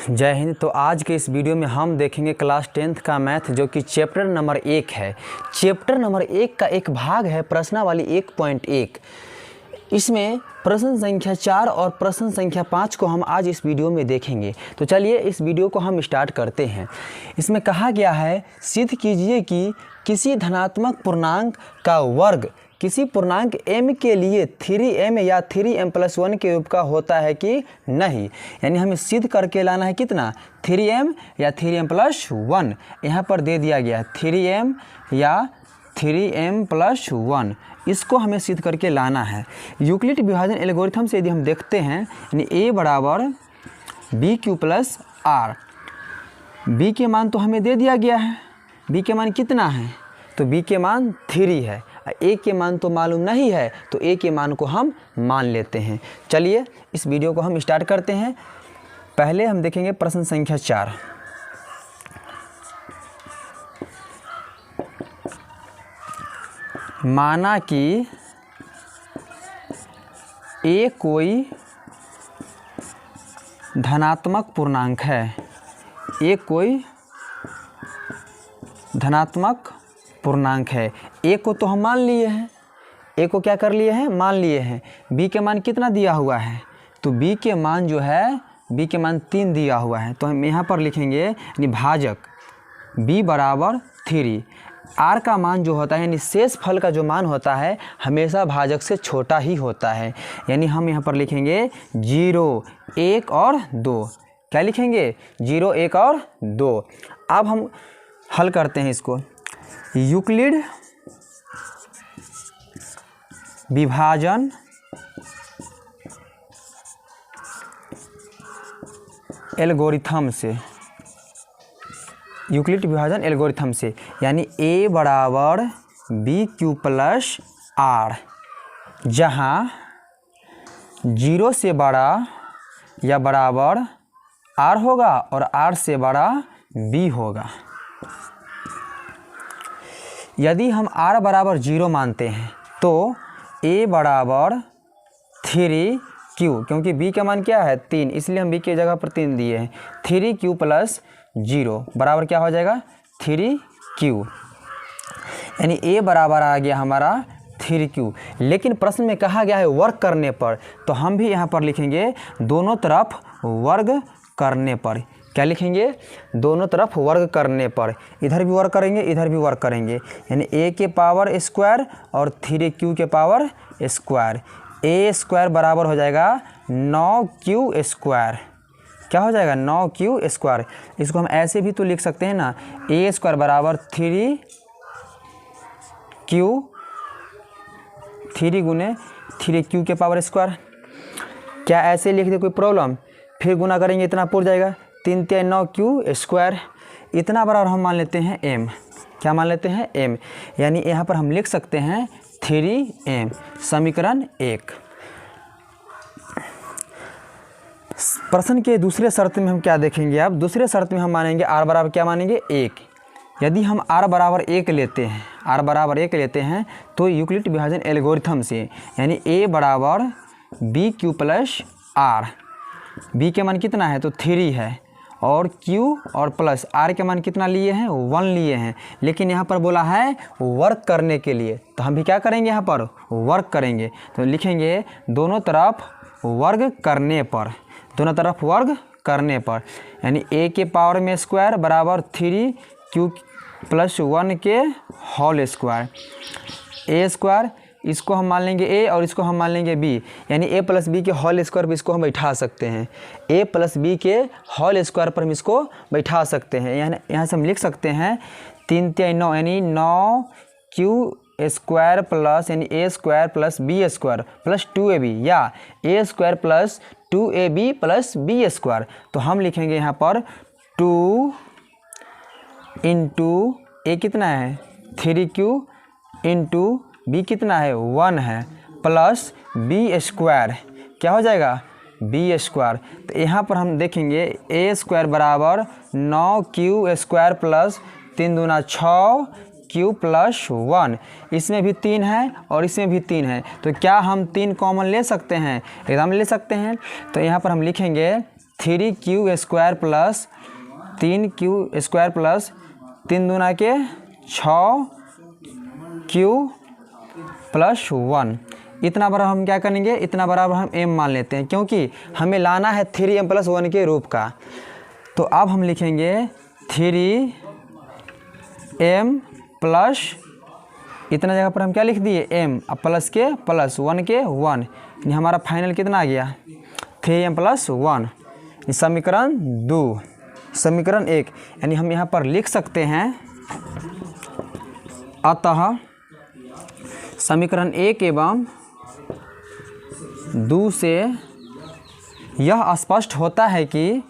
जय हिंद। तो आज के इस वीडियो में हम देखेंगे क्लास 10th का मैथ जो कि चैप्टर नंबर 1 है। चैप्टर नंबर 1 का एक भाग है प्रश्नावली 1.1। इसमें प्रश्न संख्या 4 और प्रश्न संख्या 5 को हम आज इस वीडियो में देखेंगे। तो चलिए इस वीडियो को हम स्टार्ट करते हैं। इसमें कहा गया है सिद्ध कीजिए कि किसी धनात्मक पूर्णांक का वर्ग किसी पूर्णांक m के लिए 3m या 3m+1 के रूप का होता है कि नहीं। यानी हमें सिद्ध करके लाना है कितना, 3m या 3m+1। यहाँ पर दे दिया गया 3m या 3m+1, इसको हमें सिद्ध करके लाना है। यूक्लिड विभाजन एल्गोरिथम से यदि हम देखते हैं यानी a बराबर bq + r। b के मान तो हमें दे दिया गया है, b के मान कितना है तो b के मान 3 है। a के मान तो मालूम नहीं है तो a के मान को हम मान लेते हैं। चलिए इस वीडियो को हम स्टार्ट करते हैं। पहले हम देखेंगे प्रश्न संख्या 4। माना कि a कोई धनात्मक पूर्णांक है, a कोई धनात्मक पूर्णांक है। a को तो हम मान लिए हैं, a को क्या कर लिए हैं, मान लिए हैं। b के मान कितना दिया हुआ है तो b के मान जो है b के मान 3 दिया हुआ है। तो हम यहाँ पर लिखेंगे यानी भाजक b बराबर 3। r का मान जो होता है यानी शेष फल का जो मान होता है हमेशा भाजक से छोटा ही होता है। यानी हम यहाँ पर लिखेंगे 0, 1 और 2। क्या लिखेंगे 0, 1 और 2। अब हम हल करते हैं इसको। यूक्लिड विभाजन एल्गोरिथम से, यूक्लिड विभाजन एल्गोरिथम से यानी a बराबर bq + r, जहाँ 0 से बड़ा या बराबर r होगा और r से बड़ा b होगा। यदि हम r बराबर 0 मानते हैं तो a बराबर 3q, क्योंकि b का मान क्या है 3, इसलिए हम b की जगह पर 3 दिए हैं। 3q + 0 बराबर क्या हो जाएगा 3q। यानी a बराबर आ गया हमारा 3q। लेकिन प्रश्न में कहा गया है वर्ग करने पर, तो हम भी यहाँ पर लिखेंगे दोनों तरफ वर्ग करने पर। क्या लिखेंगे, दोनों तरफ वर्ग करने पर। इधर भी वर्ग करेंगे, इधर भी वर्ग करेंगे। यानी a के पावर स्क्वायर और 3q के पावर स्क्वायर। a² बराबर हो जाएगा 9q²। क्या हो जाएगा 9q²। इसको हम ऐसे भी तो लिख सकते हैं ना, a² बराबर 3 गुने 3q के पावर स्क्वायर। क्या ऐसे लिख दे कोई प्रॉब्लम, फिर गुना करेंगे इतना पूर जाएगा 3 × 9q²। इतना बराबर हम मान लेते हैं m। क्या मान लेते हैं m। यानी यहाँ पर हम लिख सकते हैं 3m। समीकरण 1। प्रश्न के दूसरे शर्त में हम क्या देखेंगे, अब दूसरे शर्त में हम मानेंगे r बराबर क्या मानेंगे 1। यदि हम r बराबर 1 लेते हैं, r बराबर 1 लेते हैं तो यूक्लिड विभाजन एल्गोरिथम से यानी a बराबर bq + r। b के मान कितना है तो 3 है और q और प्लस r के मान कितना लिए हैं 1 लिए हैं। लेकिन यहाँ पर बोला है वर्क करने के लिए, तो हम भी क्या करेंगे यहाँ पर वर्क करेंगे। तो लिखेंगे दोनों तरफ वर्ग करने पर, दोनों तरफ वर्ग करने पर। यानी a के पावर में स्क्वायर बराबर 3q + 1 के होल स्क्वायर। a², इसको हम मान लेंगे a और इसको हम मान लेंगे b। यानी a + b के होल स्क्वायर पर इसको हम बैठा सकते हैं। a + b के होल स्क्वायर पर हम इसको बैठा सकते हैं। यहाँ से हम लिख सकते हैं 3 × 9 यानी 9q² प्लस यानी a² + b² + 2ab या a² + 2ab + b²। तो हम लिखेंगे यहाँ पर 2 × a कितना है 3q × b कितना है 1 है प्लस b²। क्या हो जाएगा b²। तो यहाँ पर हम देखेंगे a² बराबर 9q² प्लस 3 दूना 6q + 1। इसमें भी 3 है और इसमें भी 3 है, तो क्या हम 3 कॉमन ले सकते हैं, एकदम ले सकते हैं। तो यहाँ पर हम लिखेंगे 3q² प्लस 3q² प्लस 3 दूना के 6q प्लस 1। इतना बराबर हम क्या करेंगे, इतना बराबर हम m मान लेते हैं, क्योंकि हमें लाना है 3m प्लस 1 के रूप का। तो अब हम लिखेंगे 3m प्लस, इतना जगह पर हम क्या लिख दिए m, अब प्लस के प्लस 1 के 1, यानी हमारा फाइनल कितना आ गया 3m प्लस 1। समीकरण 2, समीकरण 1, यानी हम यहाँ पर लिख सकते हैं अतः समीकरण 1 एवं 2 से यह स्पष्ट होता है कि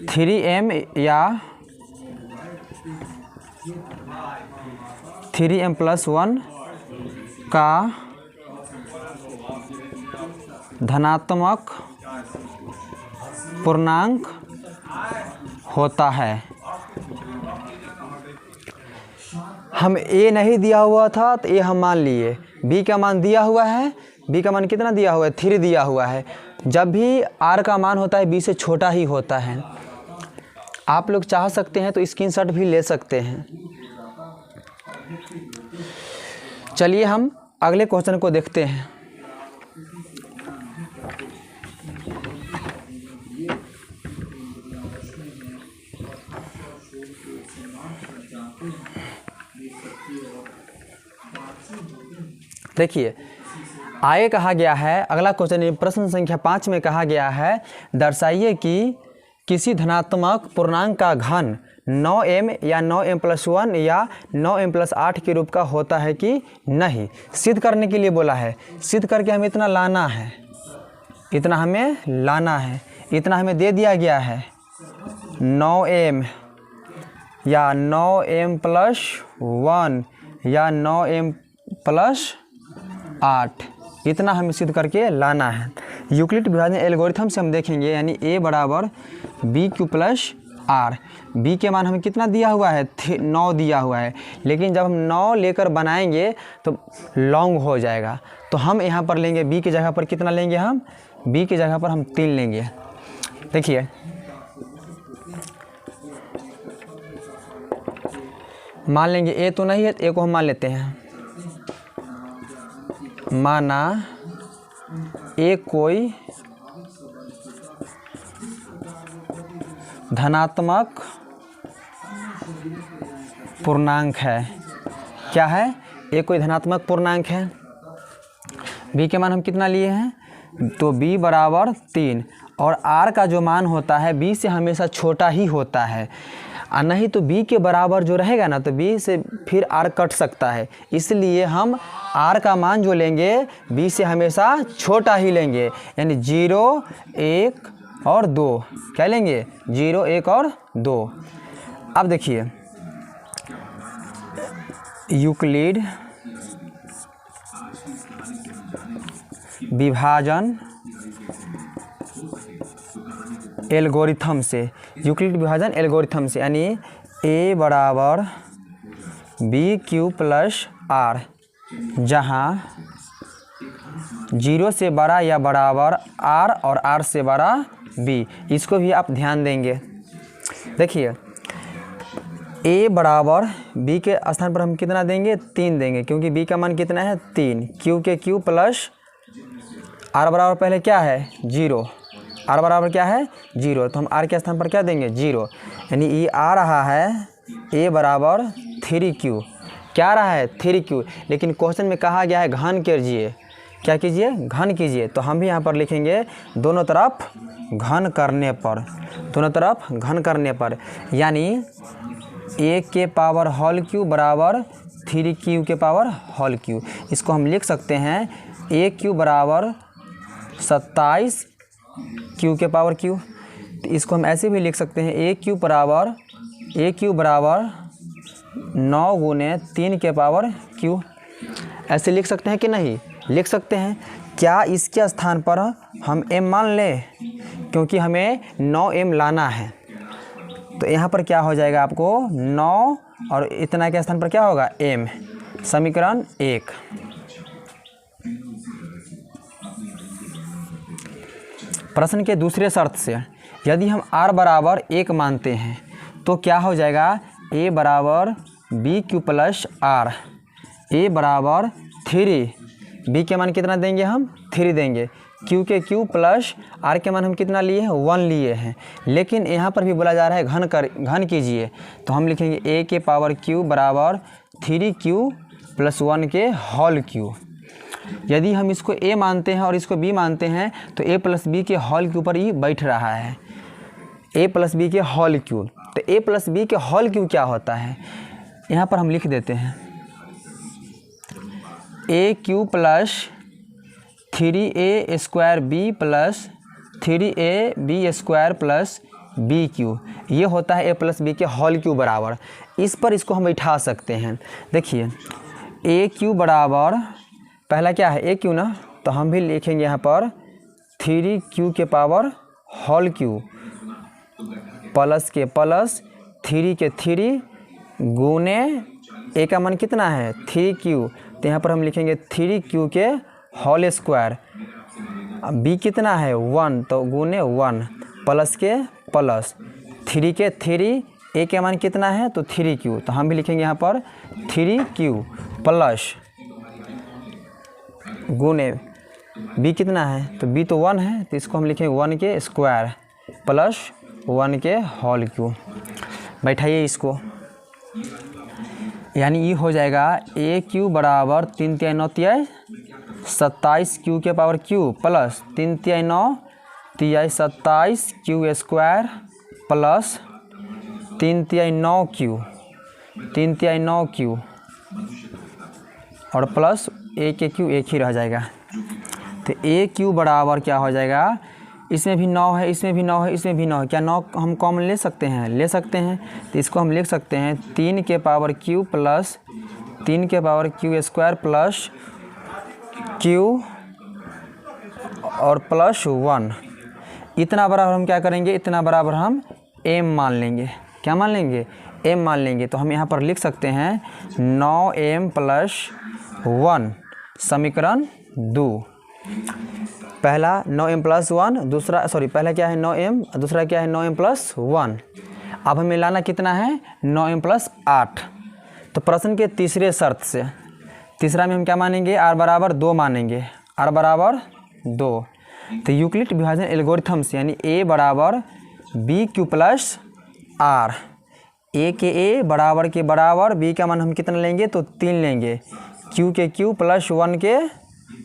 3m या 3m प्लस 1 का धनात्मक पूर्णांक होता है। हम a नहीं दिया हुआ था तो a हम मान लिए, b का मान दिया हुआ है, b का मान कितना दिया हुआ है 3 दिया हुआ है। जब भी r का मान होता है b से छोटा ही होता है। आप लोग चाह सकते हैं तो स्क्रीनशॉट भी ले सकते हैं। चलिए हम अगले क्वेश्चन को देखते हैं। देखिए आगे कहा गया है, अगला क्वेश्चन प्रश्न संख्या 5 में कहा गया है, दर्शाइए कि किसी धनात्मक पूर्णांक का घन 9m या 9m प्लस 1 या 9m प्लस 8 के रूप का होता है कि नहीं। सिद्ध करने के लिए बोला है, सिद्ध करके हमें इतना लाना है, इतना हमें लाना है, इतना हमें दे दिया गया है 9m या 9m प्लस 1 या 9m प्लस 8, इतना हमें सिद्ध करके लाना है। यूक्लिड विभाजन एल्गोरिथम से हम देखेंगे, यानी a बराबर bq प्लस r। b के मान हमें कितना दिया हुआ है 9 दिया हुआ है, लेकिन जब हम 9 लेकर बनाएंगे तो लॉन्ग हो जाएगा। तो हम यहाँ पर लेंगे b की जगह पर कितना लेंगे, हम b की जगह पर हम 3 लेंगे। देखिए मान लेंगे a तो नहीं है, a को हम मान लेते हैं। माना a कोई धनात्मक पूर्णांक है। क्या है, a कोई धनात्मक पूर्णांक है। b के मान हम कितना लिए हैं, तो b बराबर 3, और r का जो मान होता है b से हमेशा छोटा ही होता है, और नहीं तो b के बराबर जो रहेगा ना, तो b से फिर r कट सकता है। इसलिए हम r का मान जो लेंगे b से हमेशा छोटा ही लेंगे, यानी 0, 1 और 2। क्या लेंगे, 0, 1 और 2। अब देखिए यूक्लिड विभाजन एल्गोरिथम से, यूक्लिड विभाजन एल्गोरिथम से, यानी a बराबर bq प्लस r, जहाँ 0 से बड़ा या बराबर r और r से बड़ा b, इसको भी आप ध्यान देंगे। देखिए a बराबर b के स्थान पर हम कितना देंगे 3 देंगे, क्योंकि b का मान कितना है 3, q के q प्लस r बराबर पहले क्या है 0, r बराबर क्या है 0, तो हम r के स्थान पर क्या देंगे 0, यानी ये आ रहा है a बराबर 3q। क्या आ रहा है 3q, लेकिन क्वेश्चन में कहा गया है घन कीजिए। क्या कीजिए, घन कीजिए। तो हम भी यहाँ पर लिखेंगे दोनों तरफ घन करने पर, दोनों तरफ घन करने पर, यानी a के पावर होल क्यू बराबर 3q के पावर होल क्यू। इसको हम लिख सकते हैं a³ बराबर 27 q के पावर q। तो इसको हम ऐसे भी लिख सकते हैं a³ बराबर 9 गुने 3 के पावर q। ऐसे लिख सकते हैं कि नहीं, लिख सकते हैं। क्या इसके स्थान पर हम m मान लें, क्योंकि हमें 9m लाना है। तो यहाँ पर क्या हो जाएगा, आपको 9 और इतना के स्थान पर क्या होगा m। समीकरण 1। प्रश्न के दूसरे शर्त से यदि हम r बराबर 1 मानते हैं तो क्या हो जाएगा, a बराबर b q plus r, a बराबर 3, b के मान कितना देंगे हम 3 देंगे, q के q प्लस r के मान हम कितना लिए हैं 1 लिए हैं। लेकिन यहाँ पर भी बोला जा रहा है घन कीजिए, तो हम लिखेंगे a के पावर q बराबर 3q प्लस 1 के होल q। यदि हम इसको a मानते हैं और इसको b मानते हैं तो a प्लस बी के होल के ऊपर ही बैठ रहा है, a प्लस बी के होल क्यू। तो a प्लस बी के होल क्यू क्या होता है, यहाँ पर हम लिख देते हैं a cube plus 3a square b plus 3ab square plus b cube, ये होता है a प्लस बी के होल क्यू बराबर। इस पर इसको हम बैठा सकते हैं। देखिए a क्यू बराबर पहला क्या है a क्यू ना, तो हम भी लिखेंगे यहाँ पर 3q के पावर होल क्यू प्लस के प्लस 3 के 3 गुने a का मान कितना है 3q, तो यहाँ पर हम लिखेंगे 3q के होल स्क्वायर, b कितना है 1 तो गुने 1 प्लस के प्लस 3 के 3, a के मान कितना है तो 3q, तो हम भी लिखेंगे यहाँ पर 3q प्लस गुने b कितना है तो b तो 1 है, तो इसको हम लिखेंगे 1 के स्क्वायर प्लस 1 के होल क्यू। बैठाइए इसको, यानी ये हो जाएगा a क्यू बराबर 3 तिहाई 9 तिहाई 27 q के पावर q प्लस 3 तिहाई 9 तिहाई 27 q स्क्वायर प्लस 3 तिहाई 9 q 3 तिहाई 9 q और प्लस a के q एक ही रह जाएगा। तो a क्यू बराबर क्या हो जाएगा, इसमें भी 9 है, इसमें भी 9 है, इसमें भी 9 है, क्या 9 हम कॉमन ले सकते हैं, ले सकते हैं। तो इसको हम लिख सकते हैं 3 के पावर q प्लस 3 के power q square plus q और प्लस 1। इतना बराबर हम क्या करेंगे, इतना बराबर हम m मान लेंगे। क्या मान लेंगे, m मान लेंगे। तो हम यहाँ पर लिख सकते हैं 9m प्लस 1 समीकरण 2। पहला 9m प्लस 1, दूसरा पहला क्या है 9m, दूसरा क्या है 9m प्लस 1। अब हमें लाना कितना है 9m प्लस 8। तो प्रश्न के तीसरे शर्त से, तीसरा में हम क्या मानेंगे r बराबर 2 मानेंगे, r बराबर 2। तो यूक्लिड विभाजन एल्गोरिथम से यानी a बराबर b q plus r, a के a बराबर के बराबर b का मान हम कितना लेंगे तो 3 लेंगे, q के q प्लस 1 के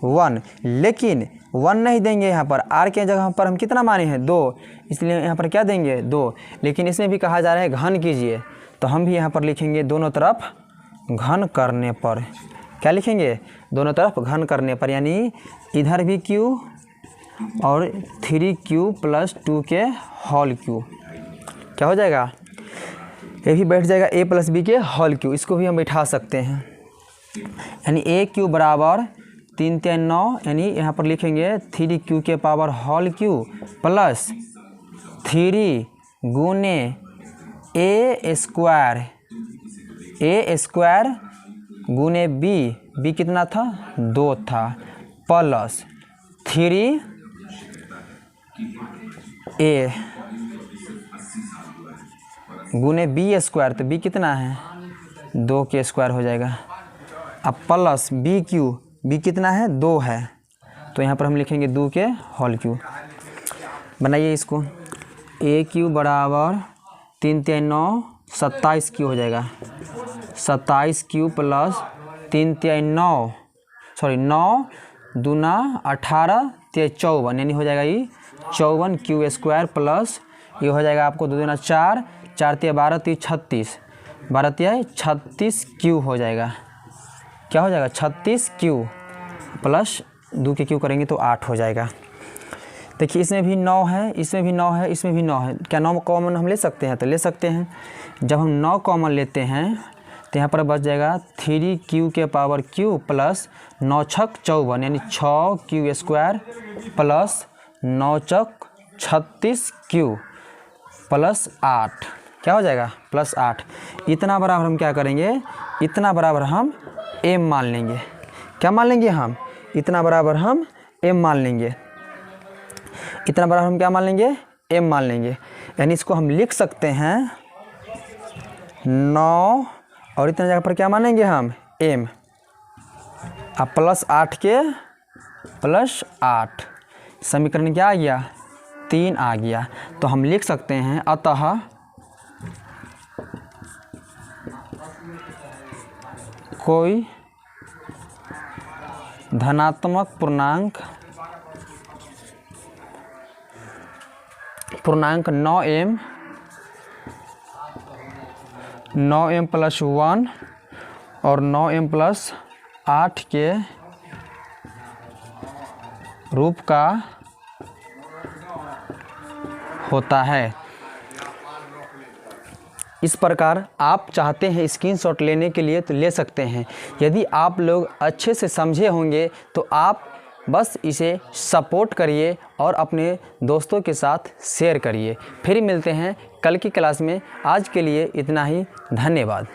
1, लेकिन 1 नहीं देंगे यहाँ पर, r के जगह पर हम कितना माने हैं 2, इसलिए यहाँ पर क्या देंगे 2। लेकिन इसमें भी कहा जा रहा है घन कीजिए, तो हम भी यहाँ पर लिखेंगे दोनों तरफ घन करने पर। क्या लिखेंगे, दोनों तरफ घन करने पर, यानी इधर भी q और 3q प्लस 2 के होल q क्या हो जाएगा, ये भी बैठ जाएगा a प्लस बी के होल क्यू। इसको भी हम बैठा सकते हैं, यानी a क्यू बराबर 3 तिहाई 9, यानी यहाँ पर लिखेंगे 3q के पावर होल क्यू प्लस 3 गुने a स्क्वायर गुने b कितना था 2 था, प्लस 3a गुने b स्क्वायर, तो b कितना है 2 के स्क्वायर हो जाएगा। अब प्लस b कितना है 2 है, तो यहाँ पर हम लिखेंगे 2 के होल क्यू। बनाइए इसको, a क्यू बराबर 3 तिहाई 9 27 क्यू हो जाएगा, 27 क्यू प्लस 3 तिहाई 9 दूना 18 तिहाई 54, यानी हो जाएगा ये 54 क्यू स्क्वायर प्लस ये हो जाएगा आपको 2 दूना 4, 4 तिहाई 12 तिहाई 36, 12 तिहाई 36 क्यू हो जाएगा। क्या हो जाएगा 36 क्यू प्लस 2 के क्यू करेंगे तो 8 हो जाएगा। देखिए इसमें भी 9 है, इसमें भी 9 है, इसमें भी 9 है, क्या 9 कॉमन हम ले सकते हैं, तो ले सकते हैं। जब हम 9 कॉमन लेते हैं तो यहाँ पर बच जाएगा 3q के पावर q प्लस 9 छक 54, यानी 6q स्क्वायर प्लस 9 चक 36q प्लस 8। क्या हो जाएगा प्लस 8। इतना बराबर हम क्या करेंगे, इतना बराबर हम m मान लेंगे। क्या मान लेंगे हम, इतना बराबर हम m मान लेंगे। इतना बराबर हम क्या मान लेंगे, m मान लेंगे। यानी इसको हम लिख सकते हैं 9 और इतना जगह पर क्या मानेंगे हम, m। अब +8 के +8 समीकरण क्या आ गया, 3 आ गया। तो हम लिख सकते हैं अतः कोई धनात्मक पूर्णांक 9m + 1 और 9m + 8 के रूप का होता है। इस प्रकार आप चाहते हैं स्क्रीनशॉट लेने के लिए तो ले सकते हैं। यदि आप लोग अच्छे से समझे होंगे तो आप बस इसे सपोर्ट करिए और अपने दोस्तों के साथ शेयर करिए। फिर मिलते हैं कल की क्लास में। आज के लिए इतना ही, धन्यवाद।